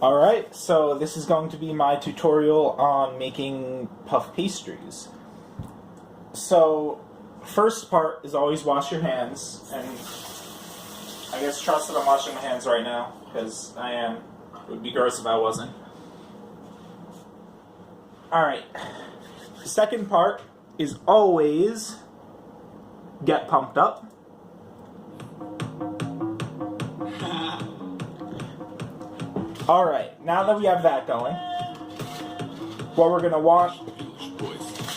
Alright, so this is going to be my tutorial on making puff pastries. So, first part is always wash your hands, and I guess trust that I'm washing my hands right now, because I am. It would be gross if I wasn't. Alright, the second part is always get pumped up. Alright, now that we have that going, what we're going to want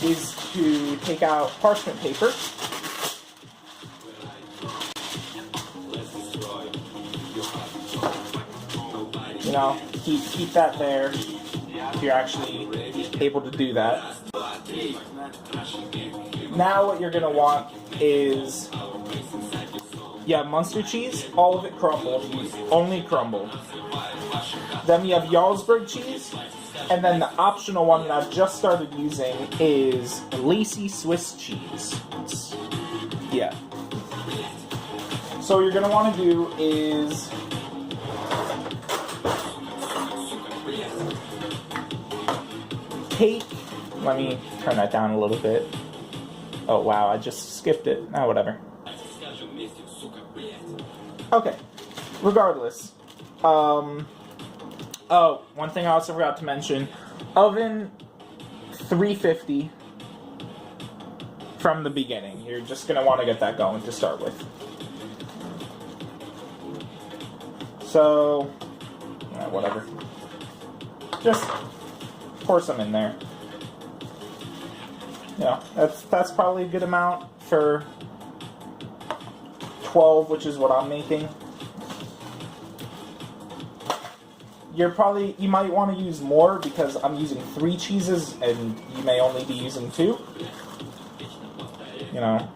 is to take out parchment paper. You know, keep that there if you're actually able to do that. Now what you're going to want is, Muenster cheese, all of it crumbled, only crumbled. Then you have Jarlsberg cheese, and then the optional one that I've just started using is Lacey Swiss cheese. Yeah. So what you're going to want to do is let me turn that down a little bit. Oh wow, I just skipped it. Oh, whatever. Okay, regardless. Oh, one thing I also forgot to mention. Oven 350 from the beginning. You're just going to want to get that going to start with. So, whatever. Just pour some in there. Yeah, that's probably a good amount for 12, which is what I'm making. You might want to use more because I'm using 3 cheeses and you may only be using 2. You know,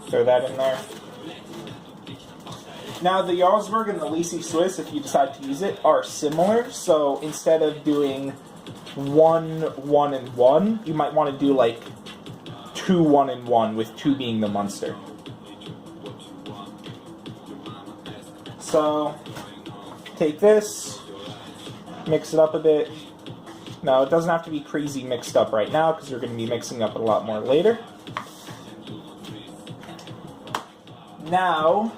throw that in there. Now the Jarlsberg and the Lacey Swiss, if you decide to use it, are similar. So instead of doing 1, 1, and 1, you might want to do like 2, 1, and 1, with 2 being the Muenster. So take this, mix it up a bit. Now, it doesn't have to be crazy mixed up right now, because you're going to be mixing up a lot more later. Now,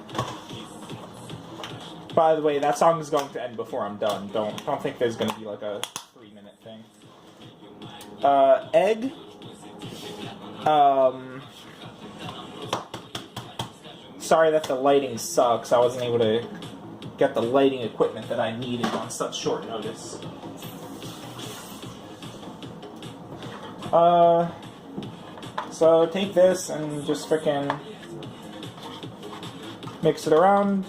by the way, that song is going to end before I'm done. Don't think there's going to be like a 3-minute thing. Egg. Sorry that the lighting sucks. I wasn't able to get the lighting equipment that I needed on such short notice. So take this and just frickin' mix it around.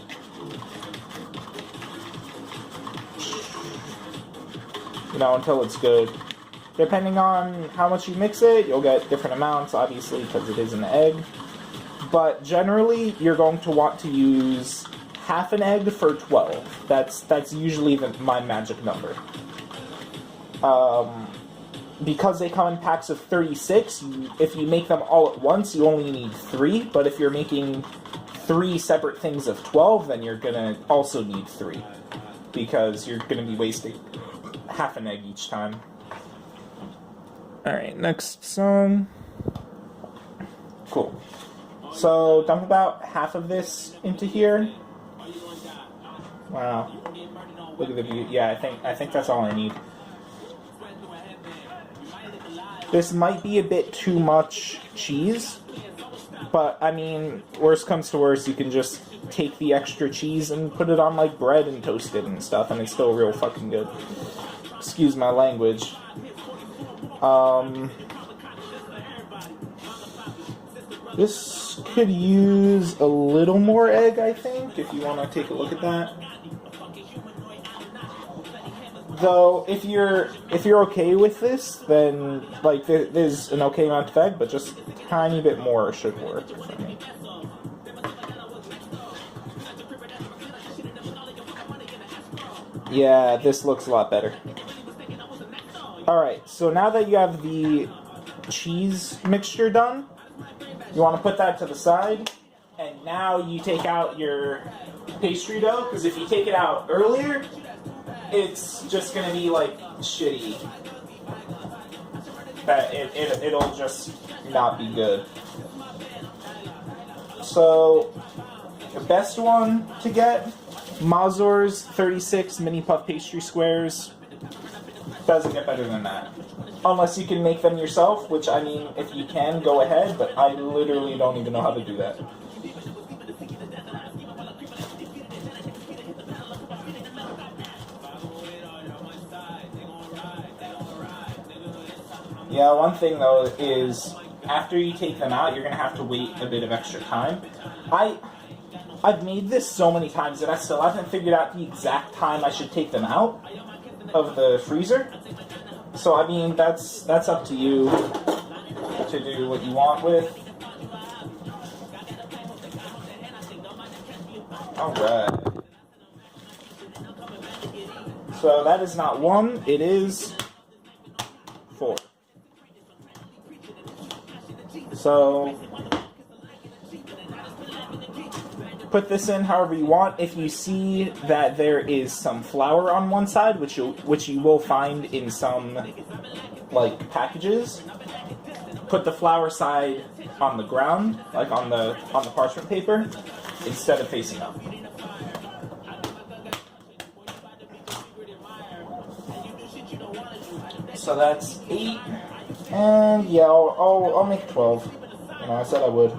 You know, until it's good. Depending on how much you mix it, you'll get different amounts, obviously, because it is an egg. But generally, you're going to want to use half an egg for 12. That's usually my magic number. Because they come in packs of 36, if you make them all at once, you only need 3. But if you're making 3 separate things of 12, then you're going to also need 3. Because you're going to be wasting half an egg each time. Alright, next song. Cool. So, dump about half of this into here. Wow. Look at the view. Yeah, I think that's all I need. This might be a bit too much cheese, but I mean, worst comes to worst, you can just take the extra cheese and put it on like bread and toast it and stuff, and it's still real fucking good. Excuse my language. This could use a little more egg, I think, if you want to take a look at that. Though, if you're okay with this, then like there's an okay amount of egg, but just a tiny bit more should work for me. Yeah, this looks a lot better. Alright, so now that you have the cheese mixture done, you want to put that to the side, and now you take out your pastry dough, because if you take it out earlier, it's just gonna be like shitty. That it'll just not be good. So the best one to get, Mazor's 36 mini puff pastry squares. Doesn't get better than that. Unless you can make them yourself, which, I mean, if you can, go ahead, but I literally don't even know how to do that. Yeah, one thing, though, is after you take them out, you're going to have to wait a bit of extra time. I've made this so many times that I still haven't figured out the exact time I should take them out of the freezer. So, I mean, that's up to you to do what you want with. Alright. So, that is not 1, it is 4. So, put this in however you want. If you see that there is some flour on one side, which you will find in some like packages, put the flour side on the ground, like on the parchment paper, instead of facing up. So that's 8, and yeah, I'll make 12. You know, I said I would.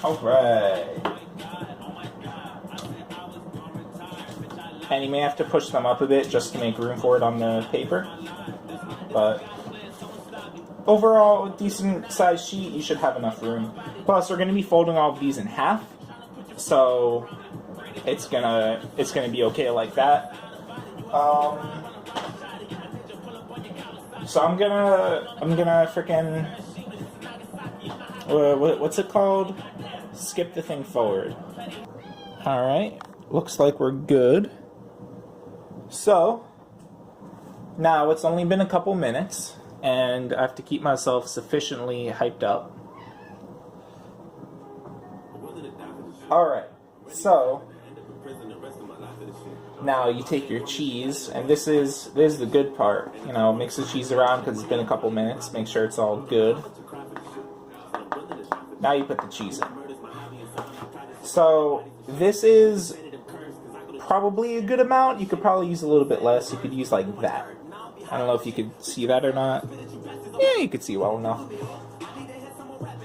Alright. And you may have to push them up a bit just to make room for it on the paper. But overall, decent size sheet, you should have enough room. Plus, we're going to be folding all of these in half, so it's gonna be okay like that. So I'm gonna frickin' what's it called? Skip the thing forward. Alright, looks like we're good. So, now it's only been a couple minutes, and I have to keep myself sufficiently hyped up. Alright, so now you take your cheese, and this is the good part. You know, mix the cheese around because it's been a couple minutes, make sure it's all good. Now you put the cheese in. So this is probably a good amount. You could probably use a little bit less. You could use like that. I don't know if you could see that or not. Yeah, you could see well enough.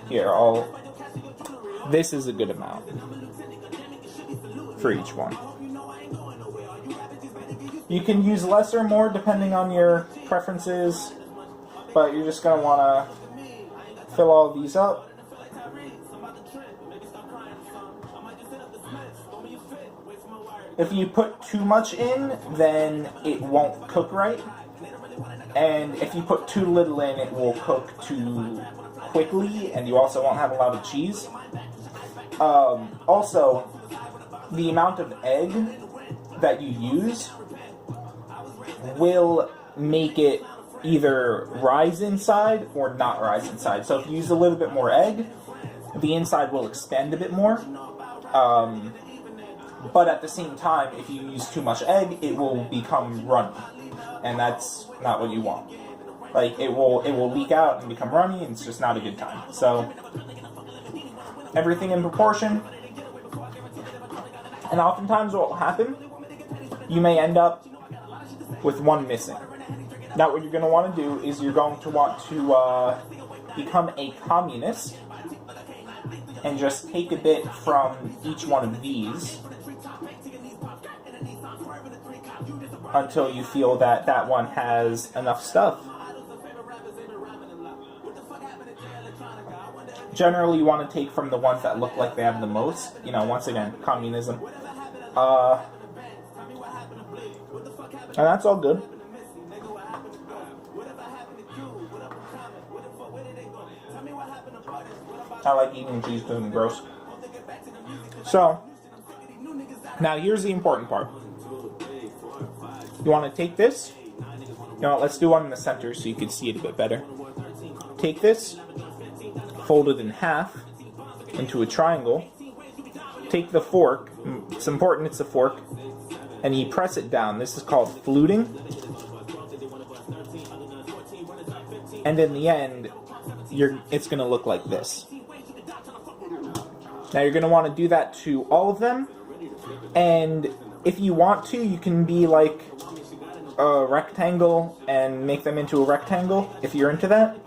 Here, this is a good amount for each one. You can use less or more depending on your preferences, but you're just going to want to fill all these up. If you put too much in, then it won't cook right. And if you put too little in, it will cook too quickly, and you also won't have a lot of cheese. Also, the amount of egg that you use will make it either rise inside or not rise inside. So if you use a little bit more egg, the inside will expand a bit more. But at the same time, if you use too much egg, it will become runny, and that's not what you want. Like, it will leak out and become runny, and it's just not a good time. So everything in proportion. And oftentimes what will happen, you may end up with one missing. Now what you're going to want to do is you're going to want to become a communist and just take a bit from each one of these until you feel that that one has enough stuff. Generally, you want to take from the ones that look like they have the most. You know, once again, communism. And that's all good. I like eating cheese because it's gross. So, Now here's the important part. You want to take this. You know what, let's do one in the center so you can see it a bit better. Take this, fold it in half into a triangle. Take the fork, it's important it's a fork, and you press it down. This is called fluting. And in the end, it's going to look like this. Now you're going to want to do that to all of them, and if you want to, you can be like a rectangle and make them into a rectangle if you're into that.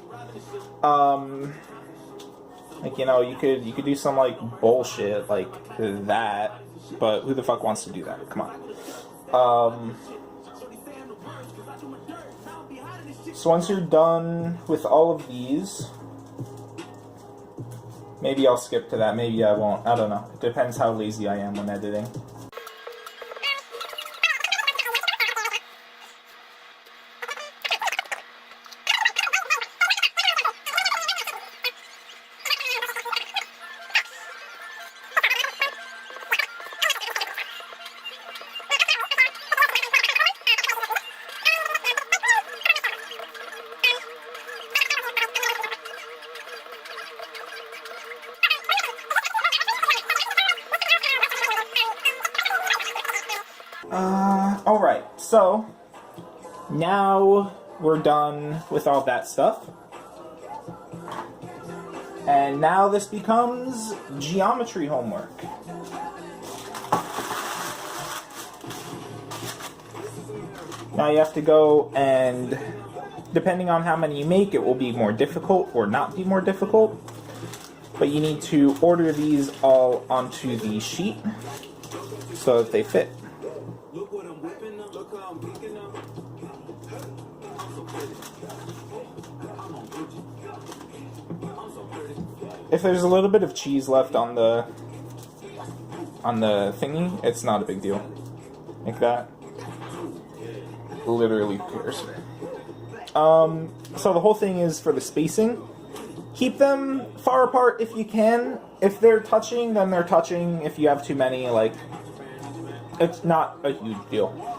Like, you know, you could do some like bullshit like that, but who the fuck wants to do that? Come on. So once you're done with all of these, maybe I'll skip to that, maybe I won't, I don't know. It depends how lazy I am when editing. Alright, so now we're done with all that stuff. And now this becomes geometry homework. Now you have to go and, depending on how many you make, it will be more difficult or not be more difficult. But you need to order these all onto the sheet so that they fit. If there's a little bit of cheese left on the thingy, it's not a big deal. Like that. Literally cares. So the whole thing is for the spacing. Keep them far apart if you can. If they're touching, then they're touching. If you have too many, like, it's not a huge deal.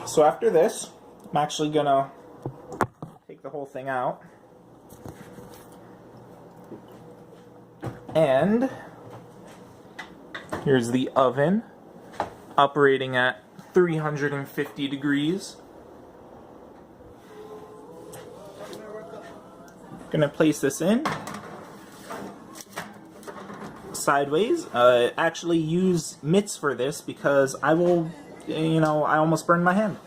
So after this, I'm actually gonna take the whole thing out. And here's the oven, operating at 350 degrees. Gonna place this in sideways. Actually use mitts for this because I will, you know, I almost burned my hand.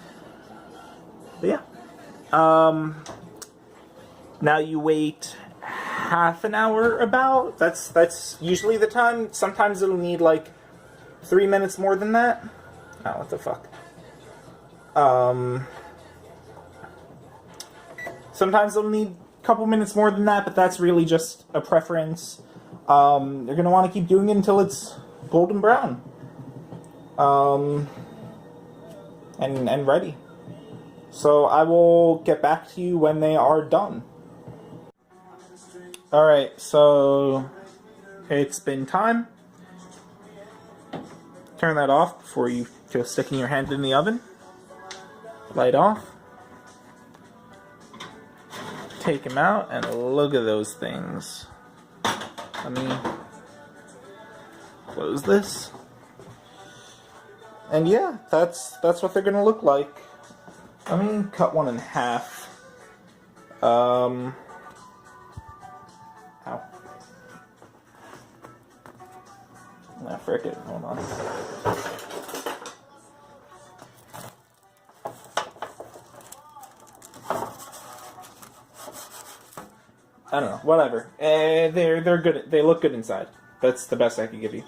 But yeah. Now you wait half an hour about. That's usually the time. Sometimes it'll need like 3 minutes more than that. Oh, what the fuck. Sometimes it'll need a couple minutes more than that, but that's really just a preference. You're gonna want to keep doing it until it's golden brown. And ready. So I will get back to you when they are done. Alright, so it's been time. Turn that off before you go sticking your hand in the oven. Light off. Take them out and look at those things. Let me close this. And yeah, that's what they're gonna look like. Let me cut one in half. Ow. Ah, frick it. Hold on. I don't know. Whatever. They're good. They look good inside. That's the best I can give you.